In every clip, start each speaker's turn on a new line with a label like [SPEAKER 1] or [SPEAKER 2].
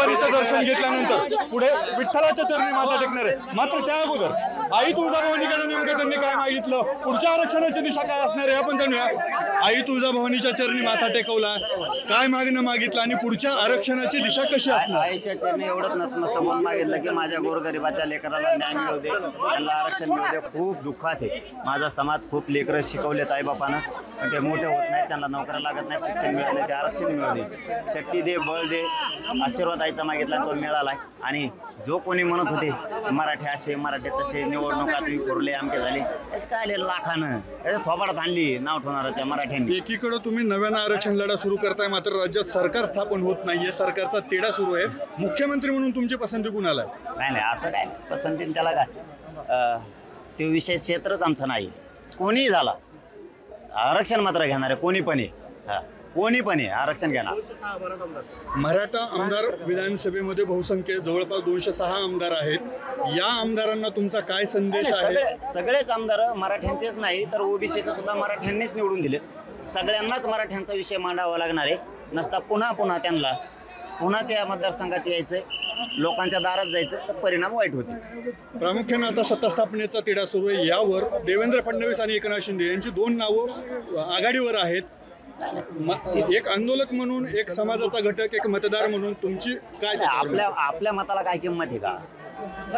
[SPEAKER 1] गणपतीचं दर्शन घेतल्यानंतर पुढे विठ्ठलाच्या चरणी माथा टेकणार आहे। मात्र त्या अगोदर आई तुळजाभवानीकडे नेमकं त्यांनी काय मागितलं, पुढच्या आरक्षणाची दिशा काय असणार आहे आपण जाणूया। आई तुळजाभवानीच्या चरणी माथा टेकवला, काय मागणं मागितलं आणि पुढच्या आरक्षणाची दिशा कशी असणार?
[SPEAKER 2] आईच्या चरणी एवढंच नतमस्तक होऊन मागितलं की माझ्या गोरगरिबाच्या लेकराला न्याय मिळू दे, त्यांना आरक्षण मिळू दे। खूप दुःखात आहे माझा समाज, खूप लेकरं शिकवलेत आईबापानं पण ते मोठे होत नाहीत, त्यांना नोकऱ्या लागत नाही, शिक्षण मिळत नाही, ते आरक्षण मिळू दे, शक्ती दे, बळ दे, आशीर्वाद आईचा मागितला तो मिळालाय। आणि जो कोणी म्हणत होते मराठी असे मराठी तसे निवडणुका तुम्ही कोरले आमके झाले, हेच काय आले लाखानं याच्या थोबाडात आणली नाव ठेवणाऱ्या मराठ्यांनी।
[SPEAKER 1] एकीकडे तुम्ही नव्यानं आरक्षण लढा सुरू करताय, मात्र राज्यात सरकार स्थापन होत नाहीये, सरकारचा तेढा सुरू आहे। मुख्यमंत्री म्हणून तुमची पसंती कुणाला आहे?
[SPEAKER 2] नाही नाही असं काय पसंतीने त्याला काय ते विषय क्षेत्रच आमचं नाही, कोणीही झाला आरक्षण मात्र घेणार आहे, कोणी पण आहे, कोणी पण आहे आरक्षण घेणार।
[SPEAKER 1] मराठा आमदार विधानसभेमध्ये बहुसंख्य जवळपास 206 आमदार आहेत, या आमदारांना तुमचा काय संदेश आहे?
[SPEAKER 2] सगळेच आमदार मराठ्यांचेच नाही तर ओबीसीचे सुद्धा मराठ्यांनीच निवडून दिले, सगळ्यांनाच मराठ्यांचा विषय मांडावा लागणार आहे, नसता पुन्हा त्यांना पुन्हा त्या मतदारसंघात यायचं, लोकांच्या दारात जायचं तर परिणाम वाईट होते।
[SPEAKER 1] प्रामुख्याने आता सत्ता स्थापनेचा तिढा सुरू आहे, यावर देवेंद्र फडणवीस आणि एकनाथ शिंदे यांची दोन नावं आघाडीवर आहेत। एक आंदोलक म्हणून, एक समाजाचा घटक, एक मतदार म्हणून तुमची काय?
[SPEAKER 2] आपल्या मताला काय किंमत आहे का?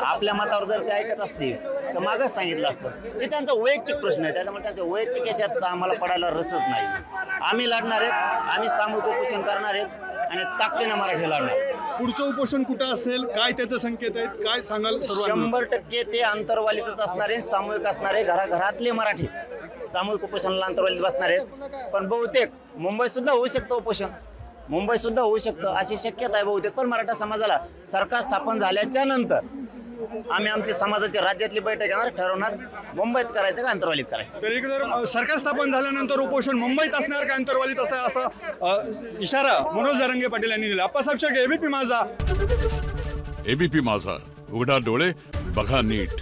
[SPEAKER 2] आपल्या मतावर जर ते ऐकत असतील तर मागच सांगितलं असतं, ते त्यांचा वैयक्तिक प्रश्न आहे, त्याच्यामुळे त्यांच्या वैयक्तिक याच्यात आम्हाला पडायला रसच नाही। आम्ही लढणार आहेत, आम्ही सामूहिक उपोषण करणार आहेत आणि ताकदीनं मराठी लढणार।
[SPEAKER 1] पुढचं उपोषण कुठं असेल, काय त्याचे संकेत आहेत, काय सांगाल?
[SPEAKER 2] 100% ते अंतर्वालीतच असणारे, सामूहिक असणारे, घराघरातले मराठी सामूहिक उपोषणाला अंतर्वालीत बसणार आहेत। पण बहुतेक मुंबईत सुद्धा होऊ शकतं उपोषण, मुंबईत सुद्धा होऊ शकतं अशी शक्यता आहे बहुतेक। पण मराठा समाजाला सरकार स्थापन झाल्याच्या नंतर आम्ही आमची समाजाची राज्यातली बैठक घेणार, ठरवणार मुंबईत करायचं का अंतर्वालीत करायचं।
[SPEAKER 1] तरी जर सरकार स्थापन झाल्यानंतर उपोषण मुंबईत असणार का अंतर्वालीत असा इशारा मनोज जरांगे पाटील यांनी दिला। आप्पासाहेब शेळके, एबीपी माझा।
[SPEAKER 3] एबीपी माझा, उघडा डोळे बघा नीट।